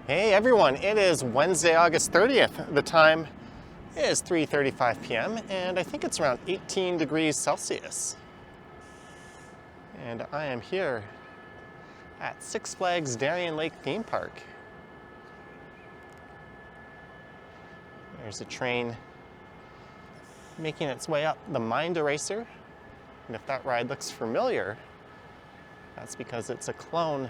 Hey everyone, it is Wednesday, August 30th. The time is 3:35 p.m. and I think it's around 18 degrees Celsius. And I am here at Six Flags Darien Lake theme park. There's a train making its way up the Mind Eraser. And if that ride looks familiar, that's because it's a clone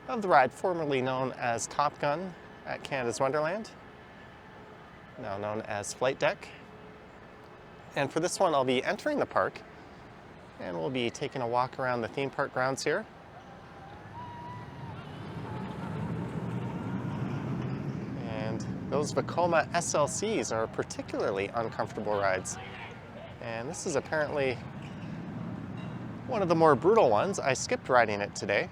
of the ride formerly known as Top Gun at Canada's Wonderland, now known as Flight Deck. And for this one, I'll be entering the park and we'll be taking a walk around the theme park grounds here. And those Vekomas SLCs are particularly uncomfortable rides. And this is apparently one of the more brutal ones. I skipped riding it today.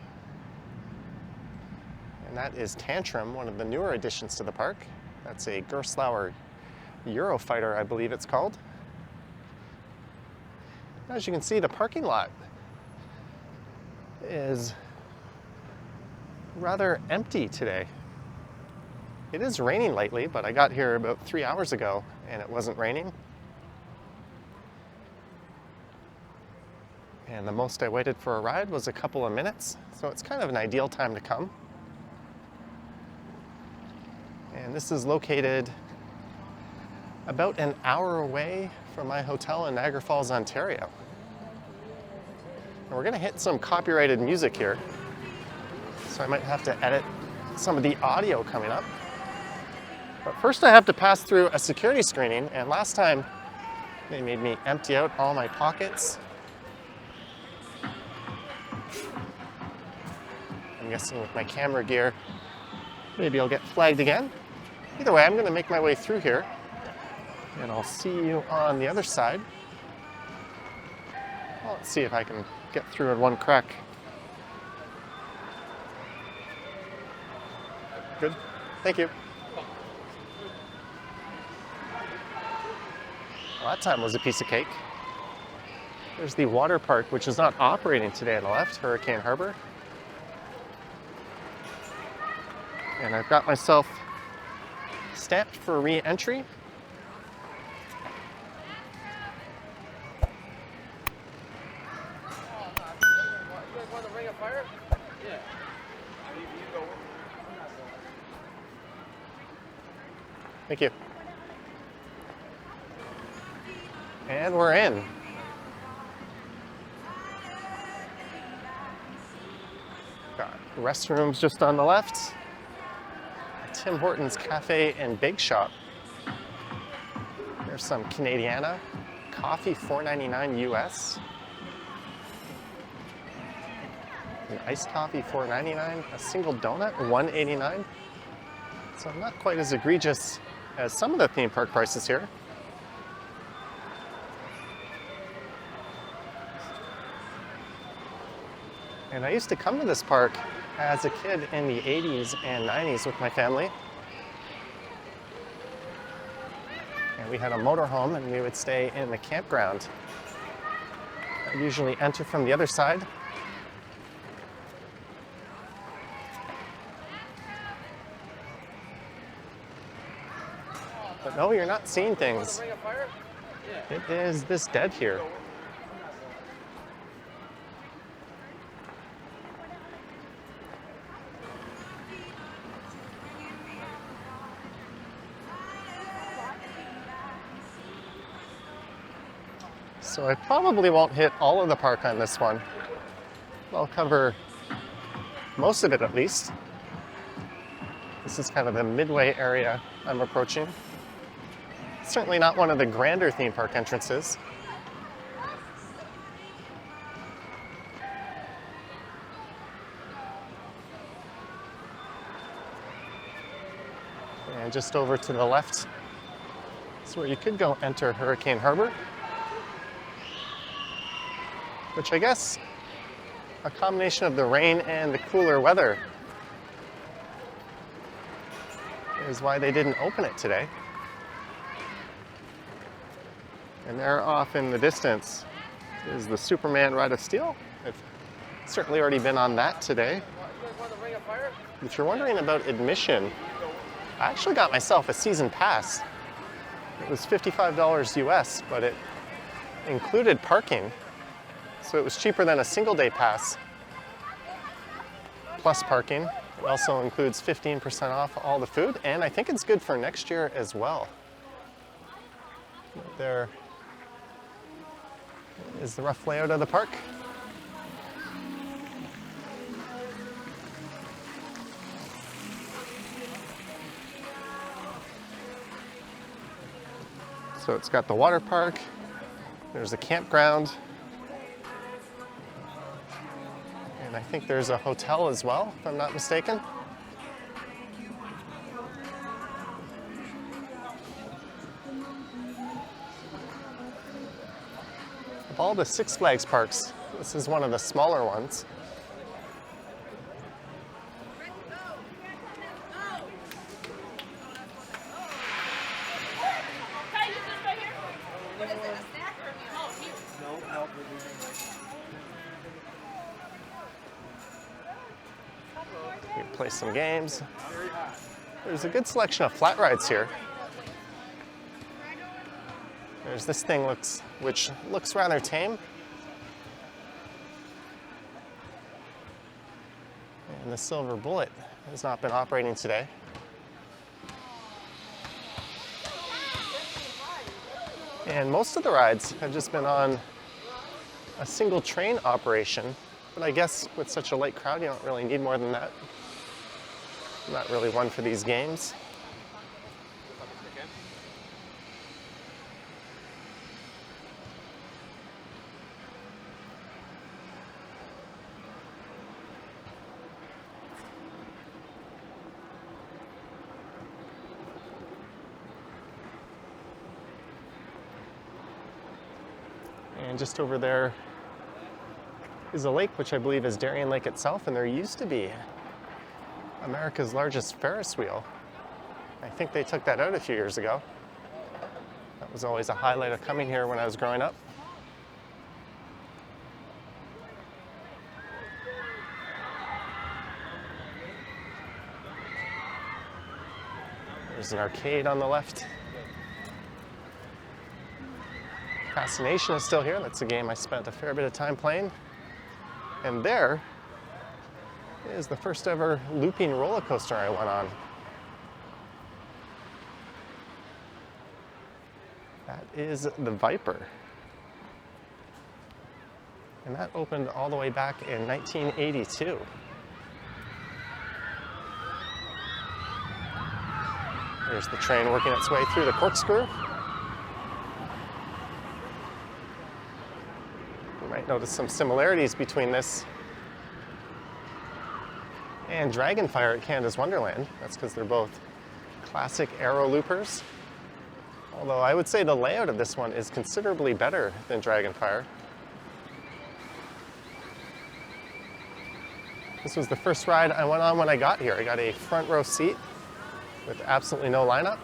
And that is Tantrum, one of the newer additions to the park. That's a Tantrum Eurofighter, I believe it's called. As you can see, the parking lot is rather empty today. It is raining lately, but I got here about 3 hours ago and it wasn't raining. And the most I waited for a ride was a couple of minutes, so it's kind of an ideal time to come. And this is located about an hour away from my hotel in Niagara Falls, Ontario. And we're gonna hit some copyrighted music here, so I might have to edit some of the audio coming up. But first I have to pass through a security screening, and last time they made me empty out all my pockets. I'm guessing with my camera gear, maybe I'll get flagged again. Either way, I'm gonna make my way through here and I'll see you on the other side. Well, let's see if I can get through in one crack. Good, thank you. Well, that time was a piece of cake. There's the water park, which is not operating today on the left, Hurricane Harbor. And I've got myself stamped for re-entry. Thank you. And we're in. Got restrooms just on the left. Tim Hortons Cafe and Bake Shop. There's some Canadiana. Coffee, $4.99 US. An iced coffee, $4.99. A single donut, $1.89. So not quite as egregious as some of the theme park prices here. And I used to come to this park as a kid in the 80s and 90s with my family. And we had a motorhome and we would stay in the campground. I usually enter from the other side. But no, you're not seeing things. It is this dead here. So I probably won't hit all of the park on this one. I'll cover most of it at least. This is kind of the Midway area I'm approaching. Certainly not one of the grander theme park entrances. And just over to the left is where you could go enter Hurricane Harbor, which I guess a combination of the rain and the cooler weather is why they didn't open it today. And there off in the distance is the Superman Ride of Steel. I've certainly already been on that today. If you're wondering about admission, I actually got myself a season pass. It was $55 US, but it included parking, so it was cheaper than a single day pass plus parking. It also includes 15% off all the food, and I think it's good for next year as well. There is the rough layout of the park. So it's got the water park, there's a campground, and I think there's a hotel as well, if I'm not mistaken. Of all the Six Flags parks, this is one of the smaller ones. You can play some games. There's a good selection of flat rides here. There's this thing which looks rather tame. And the Silver Bullet has not been operating today. And most of the rides have just been on a single train operation, but I guess with such a light crowd, you don't really need more than that. I'm not really one for these games. And just over there is a lake, which I believe is Darien Lake itself, and there used to be America's largest Ferris wheel. I think they took that out a few years ago. That was always a highlight of coming here when I was growing up. There's an arcade on the left. Fascination is still here. That's a game I spent a fair bit of time playing. And there is the first ever looping roller coaster I went on. That is the Viper. And that opened all the way back in 1982. There's the train working its way through the corkscrew. You might notice some similarities between this and Dragonfire at Canada's Wonderland. That's because they're both classic aero loopers. Although I would say the layout of this one is considerably better than Dragonfire. This was the first ride I went on when I got here. I got a front row seat with absolutely no lineup.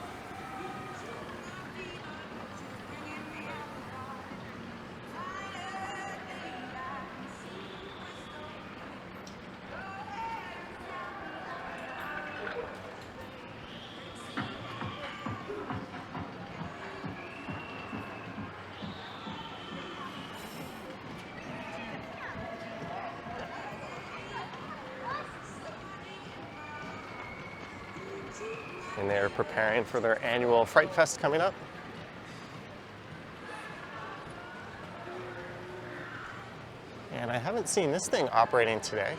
And they're preparing for their annual Fright Fest coming up. And I haven't seen this thing operating today.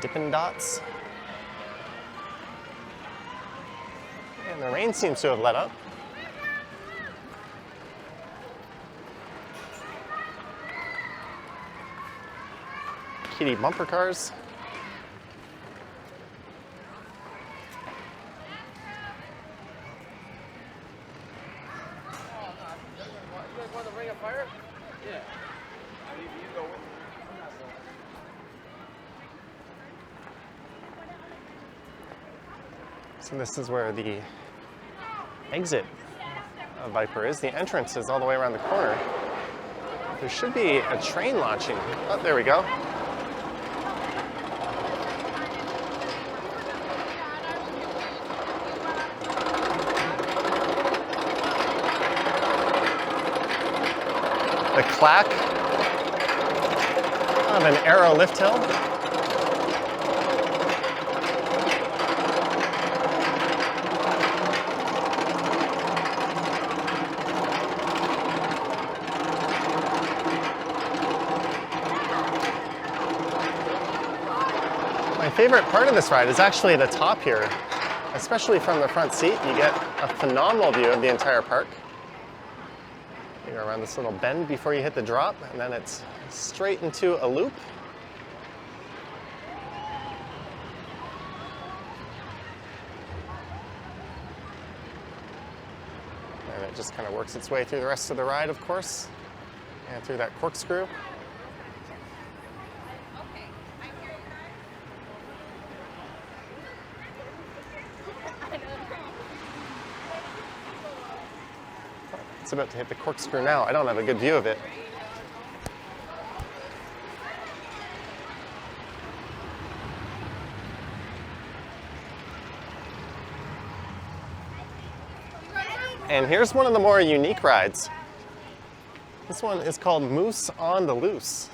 Dippin' Dots. And the rain seems to have let up. Kitty bumper cars. You guys want the Ring of Fire? Yeah. So this is where the exit of Viper is. The entrance is all the way around the corner. There should be a train launching. Oh, there we go. The clack of an aero lift hill. My favorite part of this ride is actually the top here. Especially from the front seat, you get a phenomenal view of the entire park. You go around this little bend before you hit the drop, and then it's straight into a loop. And it just kind of works its way through the rest of the ride, of course, and through that corkscrew. It's about to hit the corkscrew now. I don't have a good view of it. And here's one of the more unique rides. This one is called Moose on the Loose.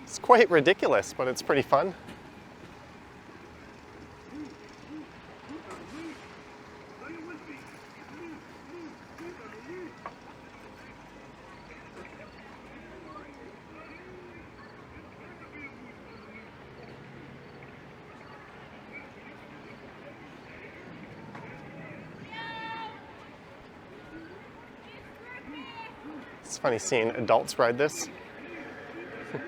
It's quite ridiculous, but it's pretty fun. It's funny seeing adults ride this. Look,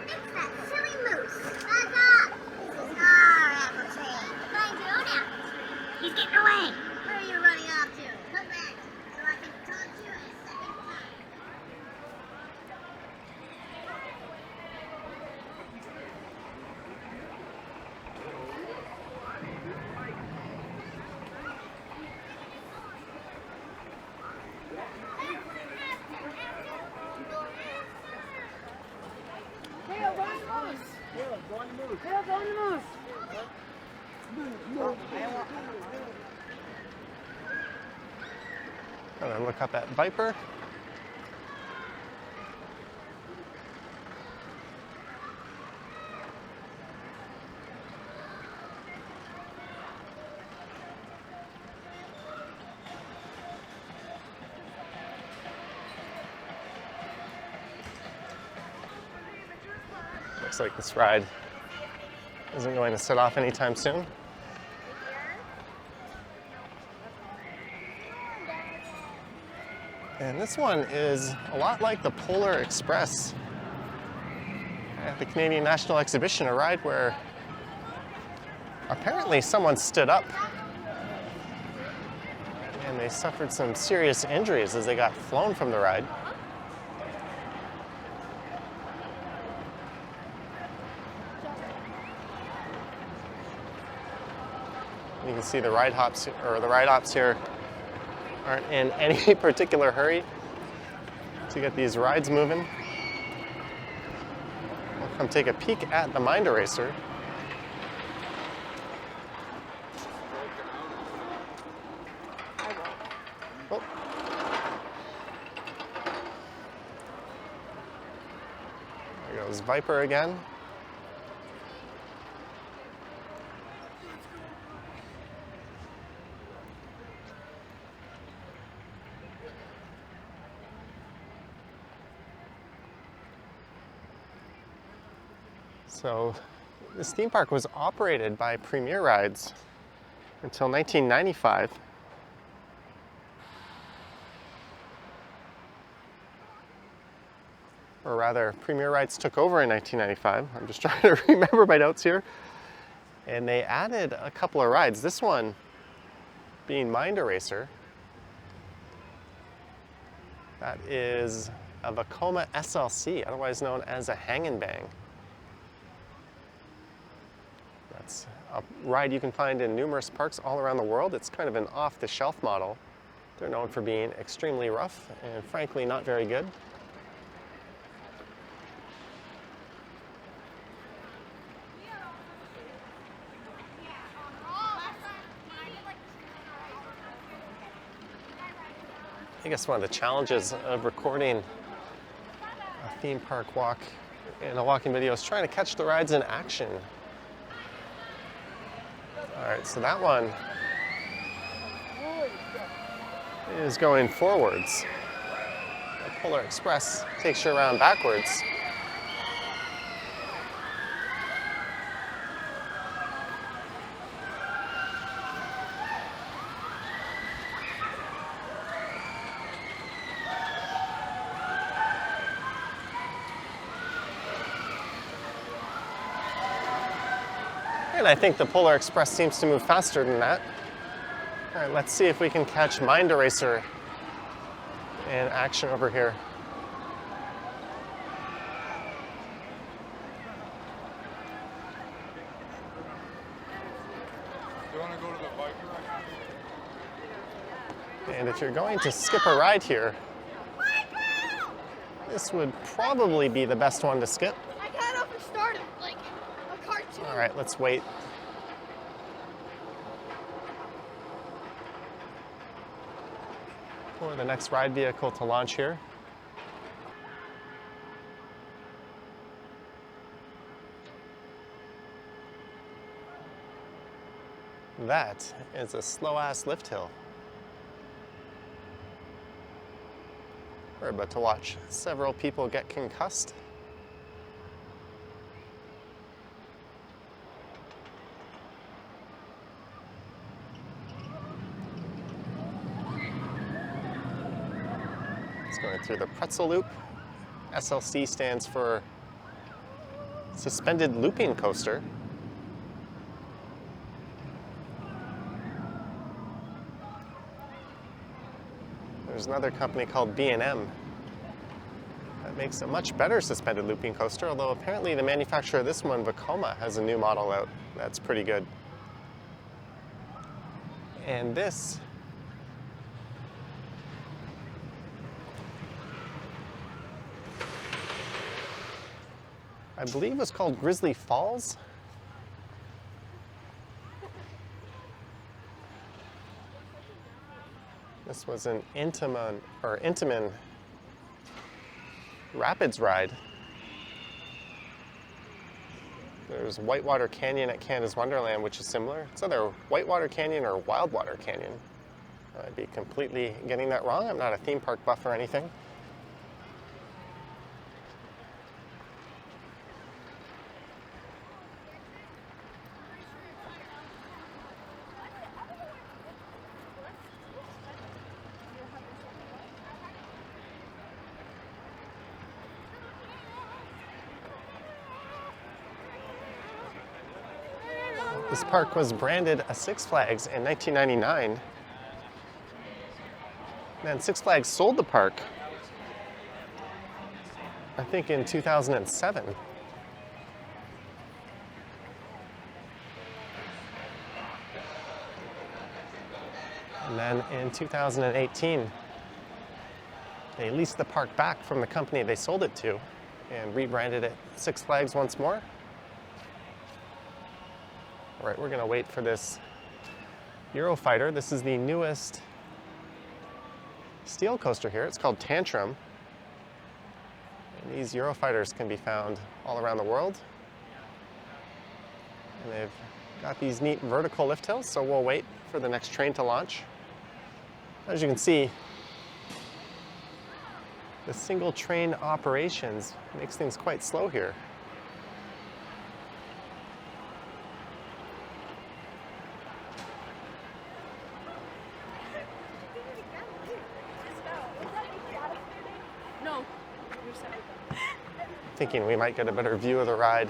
it's that silly moose. Back up! This is our apple tree. Mine's your own apple tree. He's getting away. Where are you running off to? Come back, so I can taunt you a second time. And then look up at Viper. Looks like this ride isn't going to set off anytime soon. And this one is a lot like the Polar Express at the Canadian National Exhibition, a ride where apparently someone stood up and they suffered some serious injuries as they got flown from the ride. You can see the ride hops here aren't in any particular hurry to get these rides moving. We'll come take a peek at the Mind Eraser. Oh. There goes Viper again. So this theme park was operated by Premier Rides until 1995. Or rather, Premier Rides took over in 1995. I'm just trying to remember my notes here. And they added a couple of rides. This one being Mind Eraser. That is a Vekoma SLC, otherwise known as a Hang and Bang. It's a ride you can find in numerous parks all around the world. It's kind of an off-the-shelf model. They're known for being extremely rough and frankly not very good. I guess one of the challenges of recording a theme park walk in a walking video is trying to catch the rides in action. All right, so that one is going forwards. The Polar Express takes you around backwards. And I think the Polar Express seems to move faster than that. All right, let's see if we can catch Mind Eraser in action over here. You want to go to the bike ride? And if you're going to skip a ride here, this would probably be the best one to skip. I got up and started like a cartoon. All right, let's wait. For the next ride vehicle to launch here. That is a slow-ass lift hill. We're about to watch several people get concussed. It's going through the pretzel loop. SLC stands for Suspended Looping Coaster. There's another company called B&M that makes a much better suspended looping coaster, although apparently the manufacturer of this one, Vekoma, has a new model out that's pretty good. And this I believe was called Grizzly Falls. This was an Intamin Rapids ride. There's Whitewater Canyon at Canada's Wonderland, which is similar. It's either Whitewater Canyon or Wildwater Canyon. I'd be completely getting that wrong. I'm not a theme park buff or anything. This park was branded a Six Flags in 1999. Then Six Flags sold the park, I think in 2007. And then in 2018, they leased the park back from the company they sold it to and rebranded it Six Flags once more. All right, we're gonna wait for this Eurofighter. This is the newest steel coaster here. It's called Tantrum. And these Eurofighters can be found all around the world. And they've got these neat vertical lift hills, so we'll wait for the next train to launch. As you can see, the single train operations makes things quite slow here. Thinking we might get a better view of the ride.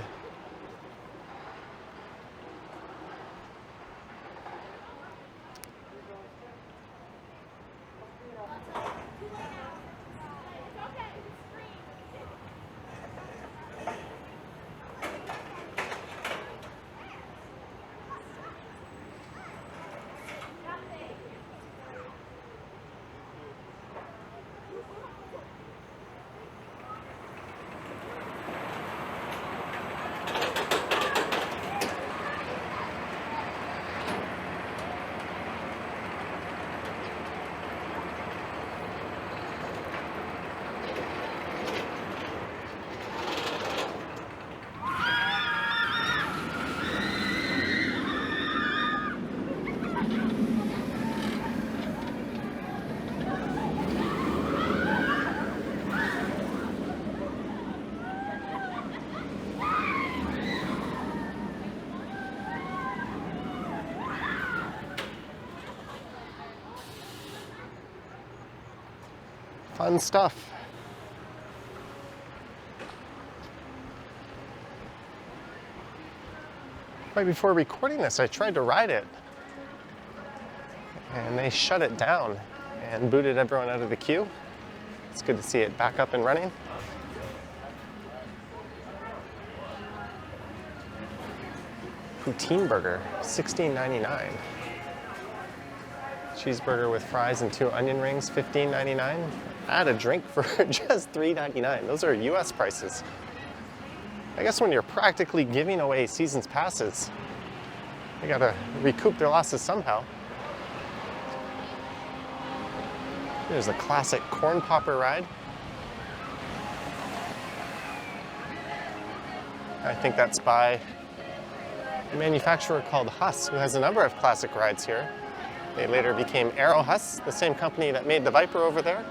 Fun stuff. Right before recording this, I tried to ride it, and they shut it down and booted everyone out of the queue. It's good to see it back up and running. Poutine burger, $16.99. Cheeseburger with fries and 2 onion rings, $15.99. Add a drink for just $3.99. Those are US prices. I guess when you're practically giving away season's passes, they gotta recoup their losses somehow. Here's a classic corn popper ride. I think that's by a manufacturer called Huss, who has a number of classic rides here. They later became Aero Huss, the same company that made the Viper over there.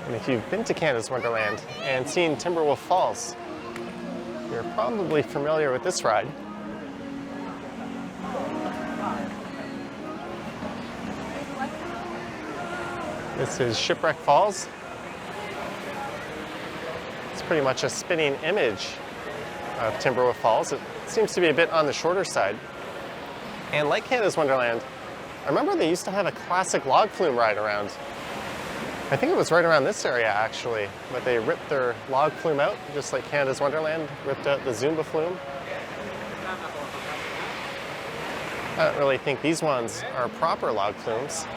And if you've been to Canada's Wonderland and seen Timberwolf Falls, you're probably familiar with this ride. This is Shipwreck Falls. It's pretty much a spinning image of Timberwolf Falls. It seems to be a bit on the shorter side. And like Canada's Wonderland, I remember they used to have a classic log flume ride around. I think it was right around this area actually, but they ripped their log flume out, just like Canada's Wonderland ripped out the Zumba flume. I don't really think these ones are proper log flumes,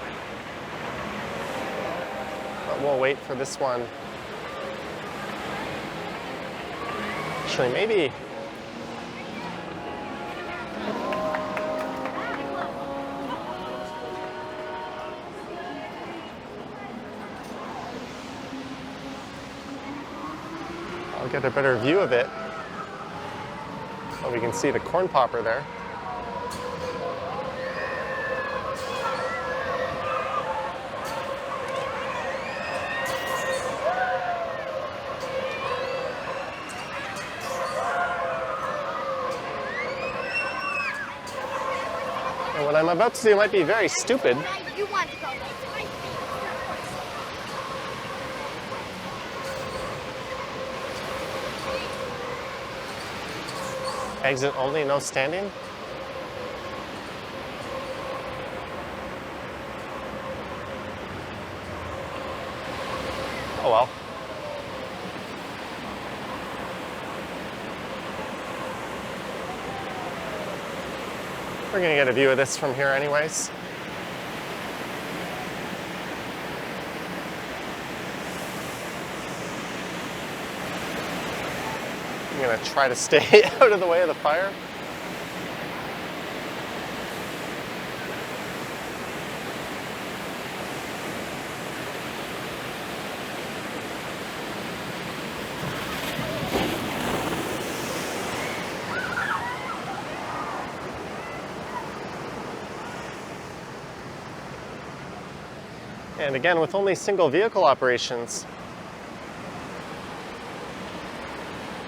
but we'll wait for this one. Actually, maybe I'll get a better view of it. So we can see the corn popper there. And what I'm about to do might be very stupid. You want to go. Exit only, no standing. Oh well. We're gonna get a view of this from here anyways. I'm gonna try to stay out of the way of the fire. And again, with only single vehicle operations,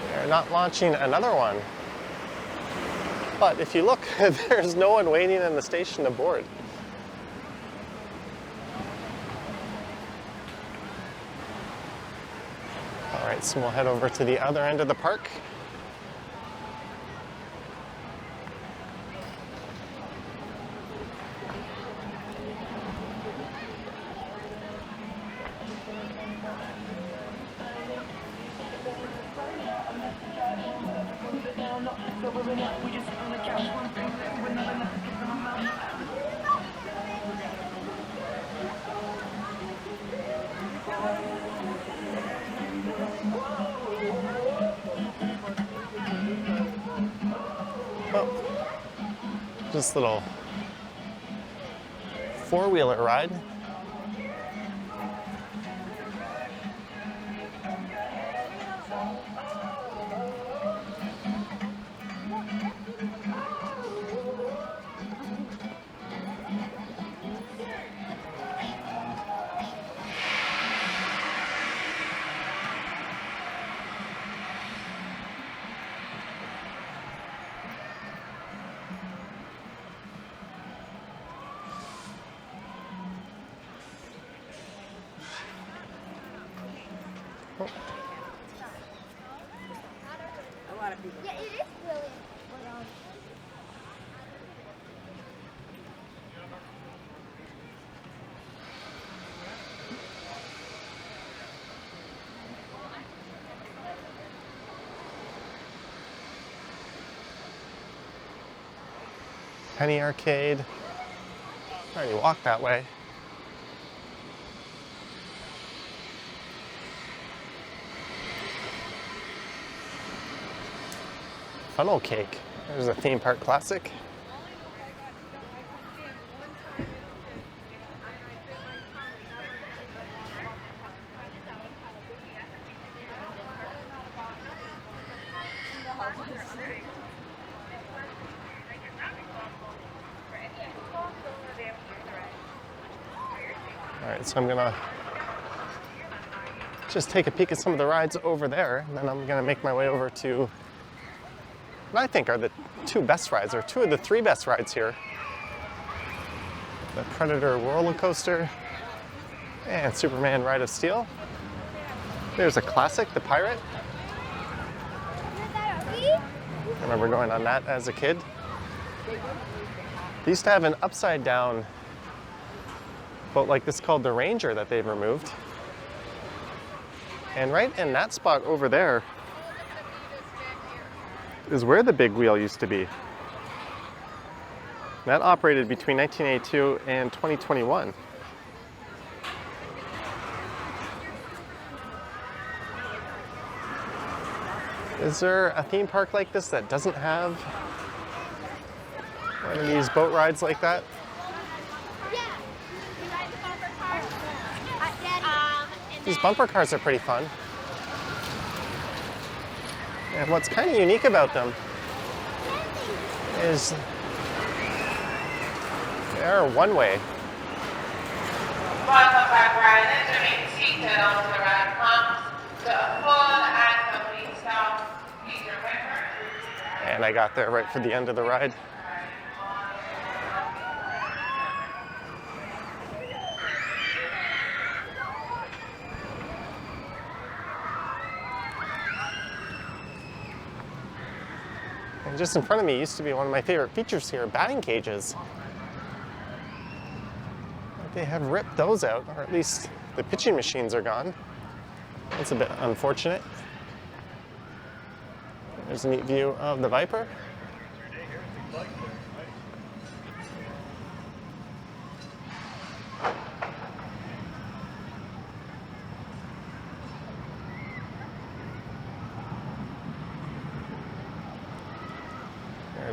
they're not launching another one. But if you look, there's no one waiting in the station to board. All right, so we'll head over to the other end of the park. Oh, this little four-wheeler ride. Yeah, it is brilliant. Penny Arcade. I already walked that way. Funnel cake. There's a theme park classic. All right, so I'm gonna just take a peek at some of the rides over there, and then I'm gonna make my way over to what I think are the two best rides, or two of the three best rides here. The Predator roller coaster and Superman Ride of Steel. There's a classic, the Pirate. I remember going on that as a kid. They used to have an upside down boat like this called the Ranger that they've removed. And right in that spot over there is where the big wheel used to be. That operated between 1982 and 2021. Is there a theme park like this that doesn't have one of these boat rides like that? These bumper cars are pretty fun. And what's kind of unique about them is they're one-way. Welcome back, riders. Remain seated on the ride pumps. The full and complete stop. Please remember. And I got there right for the end of the ride. And just in front of me used to be one of my favorite features here, batting cages. They have ripped those out, or at least the pitching machines are gone. That's a bit unfortunate. There's a neat view of the Viper.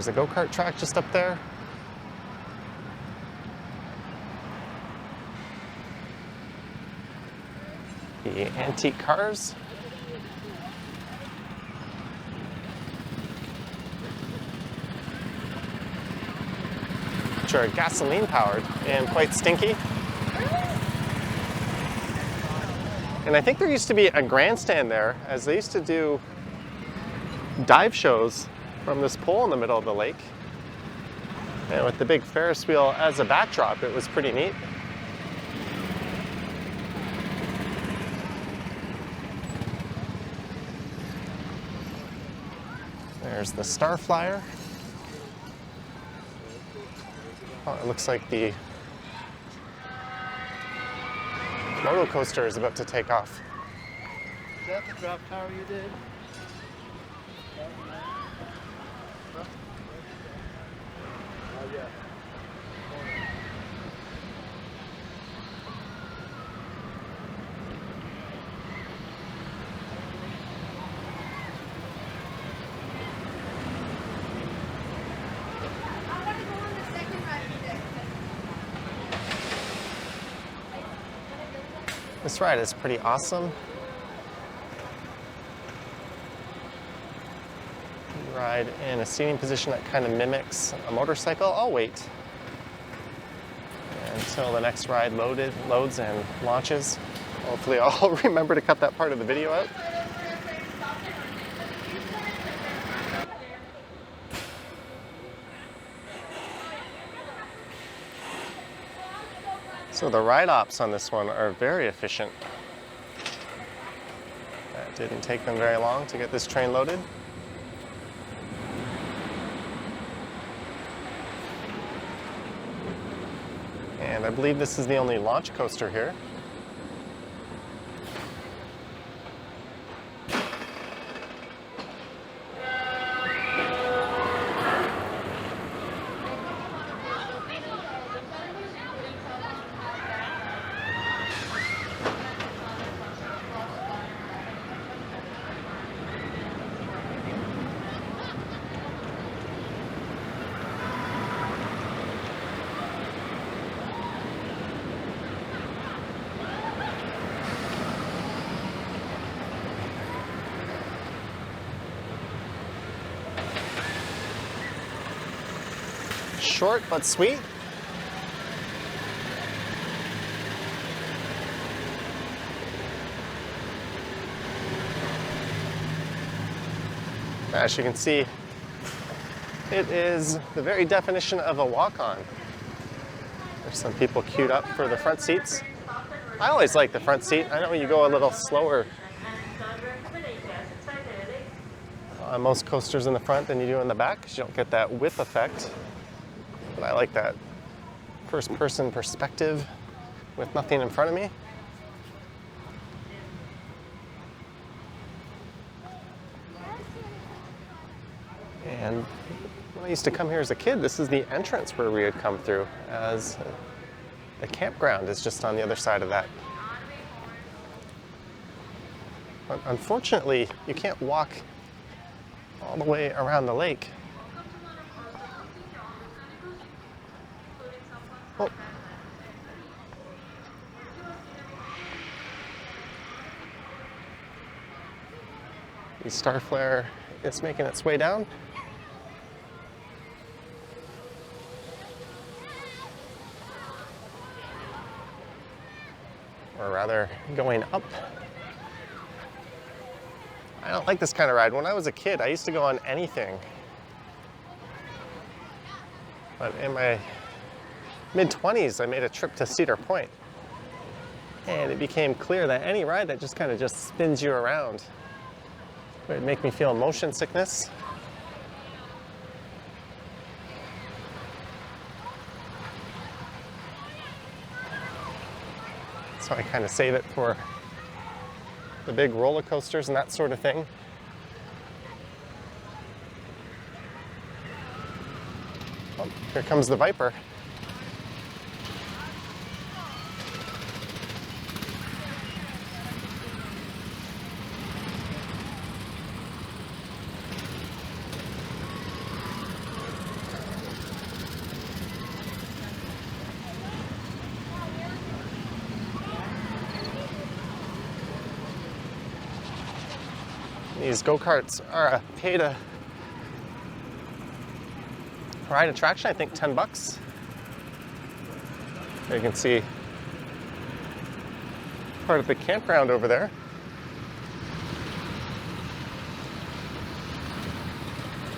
There's a go-kart track just up there. The antique cars. Which are gasoline powered and quite stinky. And I think there used to be a grandstand there, as they used to do dive shows from this pole in the middle of the lake. And with the big Ferris wheel as a backdrop, it was pretty neat. There's the Star Flyer. Oh, it looks like the roller coaster is about to take off. Is that the drop tower you did? Oh, yeah. This ride is pretty awesome. You ride in a seating position that kind of mimics a motorcycle. I'll wait until the next ride loads and launches. Hopefully I'll remember to cut that part of the video out. So the ride ops on this one are very efficient. Didn't take them very long to get this train loaded. And I believe this is the only launch coaster here. Short but sweet. As you can see, it is the very definition of a walk-on. There's some people queued up for the front seats. I always like the front seat. I know you go a little slower on most coasters in the front than you do in the back because you don't get that whip effect. But I like that first-person perspective with nothing in front of me. And when I used to come here as a kid, this is the entrance where we would come through, as the campground is just on the other side of that. But unfortunately, you can't walk all the way around the lake. Oh. The star flare is making its way down. Or rather, going up. I don't like this kind of ride. When I was a kid, I used to go on anything. But in my mid-20s, I made a trip to Cedar Point. And it became clear that any ride that just kind of just spins you around would make me feel motion sickness. So I kind of save it for the big roller coasters and that sort of thing. Oh, here comes the Viper. These go-karts are a pay-to-ride attraction, I think 10 bucks. There you can see part of the campground over there.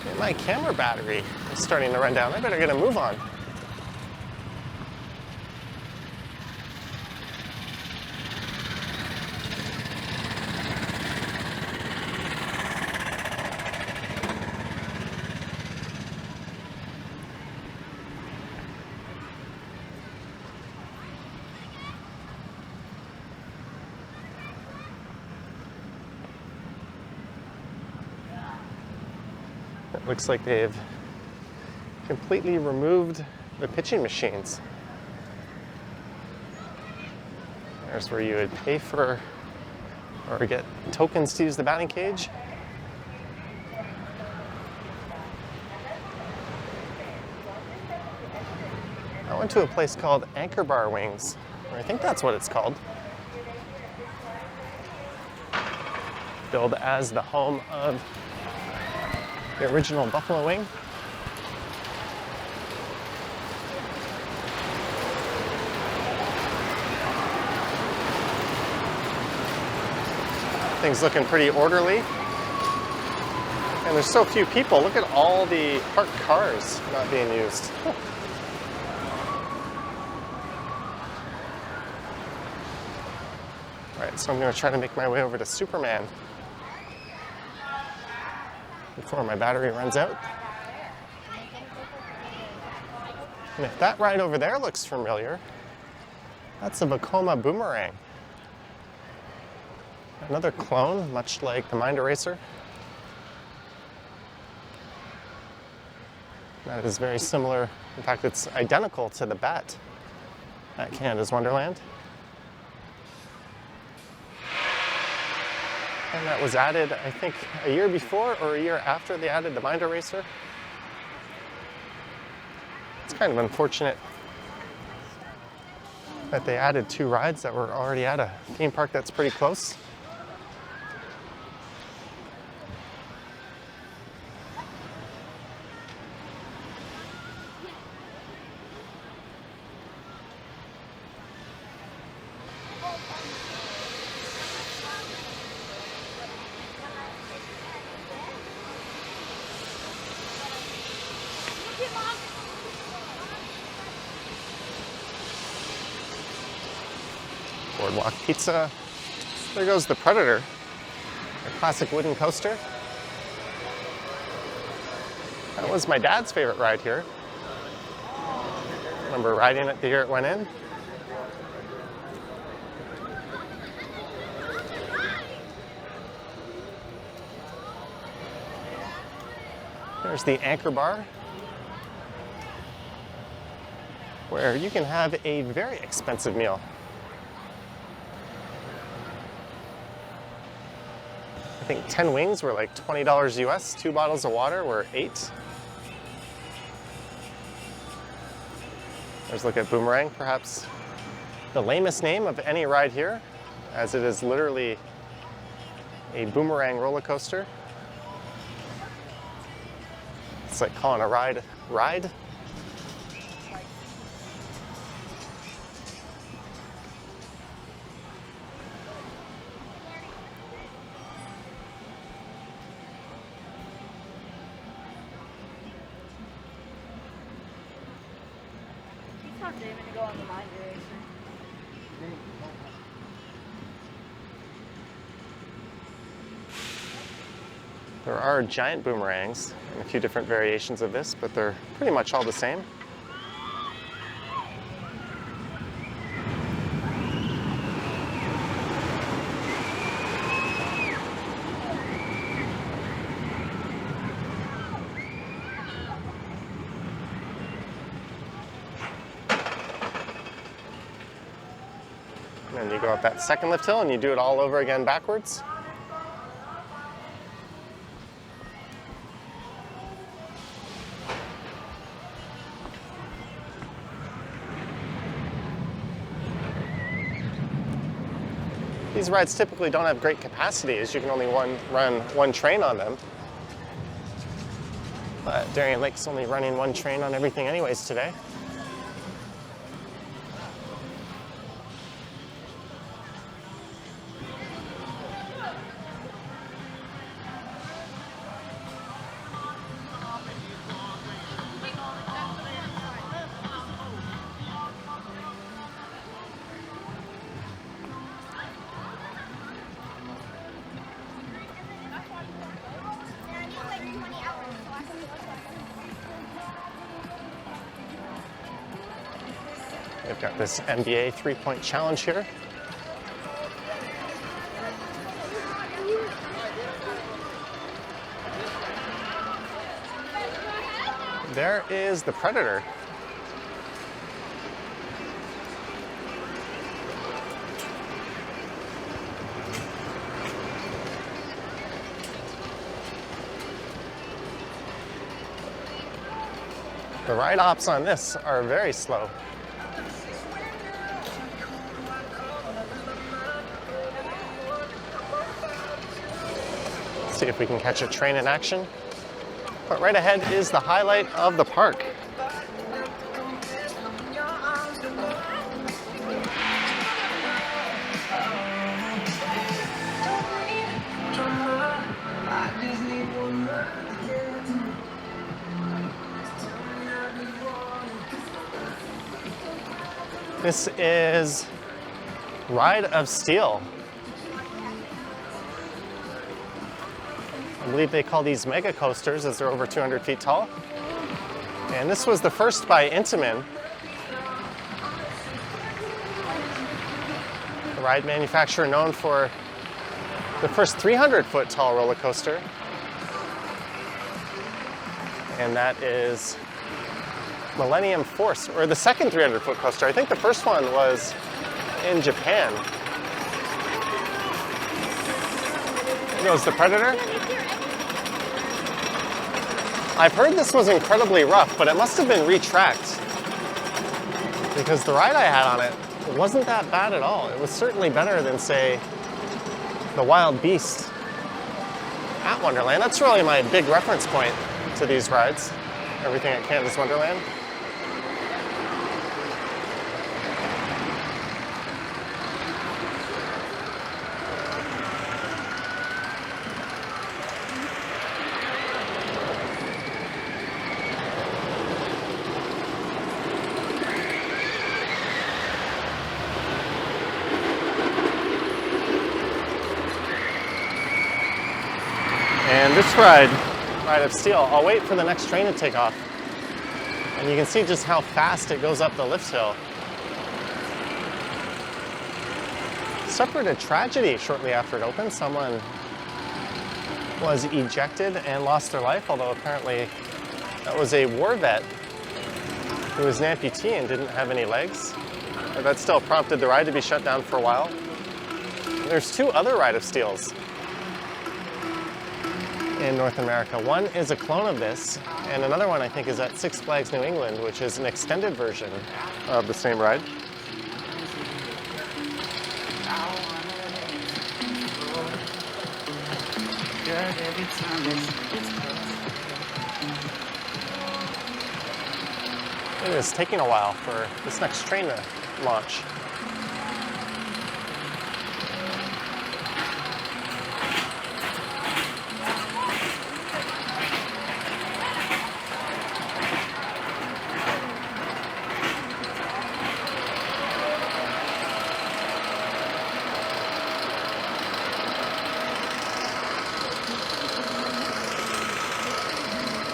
And my camera battery is starting to run down. I better get a move on. It looks like they've completely removed the pitching machines. There's where you would pay for or get tokens to use the batting cage. I went to a place called Anchor Bar Wings, or I think that's what it's called. Billed as the home of the original buffalo wing. Things looking pretty orderly. And there's so few people. Look at all the parked cars not being used. All right, so I'm going to try to make my way over to Superman. before my battery runs out. And if that ride over there looks familiar, that's a Vekoma boomerang. Another clone, much like the Mind Eraser. That is very similar. In fact, it's identical to the Bat at Canada's Wonderland. And that was added, I think, a year before or a year after they added the Mind Eraser. It's kind of unfortunate that they added 2 rides that were already at a theme park that's pretty close. Boardwalk Pizza. There goes the Predator, a classic wooden coaster. That was my dad's favorite ride here. Remember riding it the year it went in. There's the Anchor Bar, where you can have a very expensive meal. I think 10 wings were like $20 US, 2 bottles of water were $8. There's a look at Boomerang, perhaps the lamest name of any ride here, as it is literally a boomerang roller coaster. It's like calling a ride. David to go on the Mind Eraser. There are giant boomerangs and a few different variations of this, but they're pretty much all the same. And then you go up that second lift hill and you do it all over again backwards. These rides typically don't have great capacity, as you can only run one train on them. But Darien Lake's only running one train on everything anyways today. We've got this NBA three-point challenge here. There is the Predator. The ride ops on this are very slow. See if we can catch a train in action. But right ahead is the highlight of the park. This is Ride of Steel. believe they call these mega coasters as they're over 200 feet tall. And this was the first by Intamin, the ride manufacturer known for the first 300-foot tall roller coaster. And that is Millennium Force, or the second 300-foot coaster. I think the first one was in Japan. It was the Predator. I've heard this was incredibly rough, but it must have been retracked because the ride I had on it wasn't that bad at all. It was certainly better than, say, the Wild Beast at Wonderland. That's really my big reference point to these rides, everything at Canada's Wonderland. And this ride of steel, I'll wait for the next train to take off. And you can see just how fast it goes up the lift hill. Suffered a tragedy shortly after it opened. Someone was ejected and lost their life, although apparently that was a war vet who was an amputee and didn't have any legs. But that still prompted the ride to be shut down for a while. There's two other ride of steels in North America. One is a clone of this, and another one I think is at Six Flags New England, which is an extended version of the same ride. It is taking a while for this next train to launch.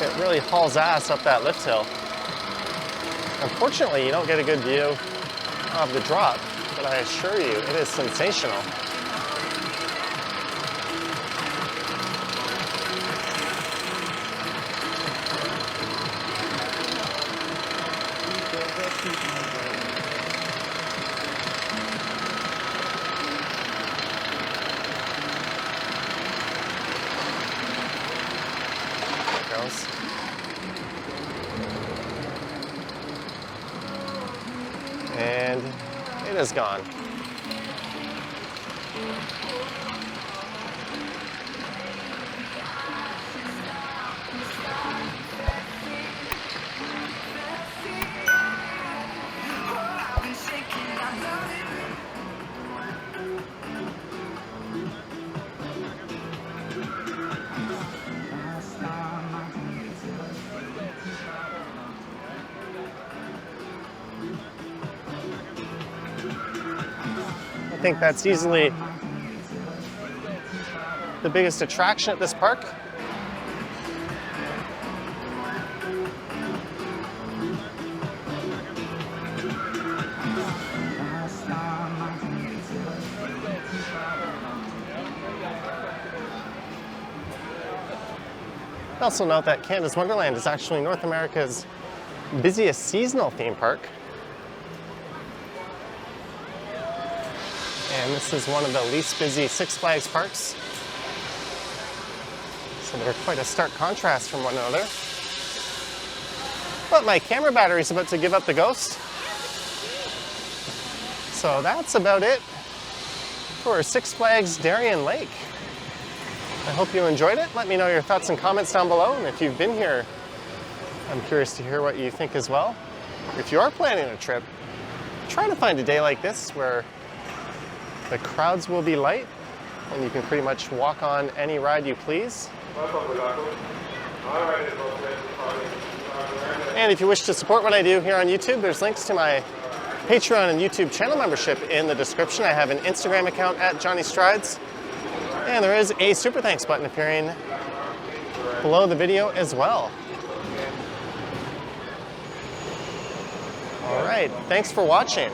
It really hauls ass up that lift hill. Unfortunately, you don't get a good view of the drop, but I assure you, it is sensational. And it is gone. I think that's easily the biggest attraction at this park. Also note that Canada's Wonderland is actually North America's busiest seasonal theme park. And this is one of the least busy Six Flags parks. So they're quite a stark contrast from one another. But my camera battery's about to give up the ghost. So that's about it for Six Flags Darien Lake. I hope you enjoyed it. Let me know your thoughts and comments down below. And if you've been here, I'm curious to hear what you think as well. If you are planning a trip, try to find a day like this where the crowds will be light and you can pretty much walk on any ride you please. And if you wish to support what I do here on YouTube, there's links to my Patreon and YouTube channel membership in the description. I have an Instagram account at Johnny Strides, and there is a super thanks button appearing below the video as well. All right, thanks for watching.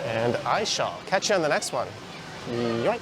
And I shall catch you on the next one. Yoink.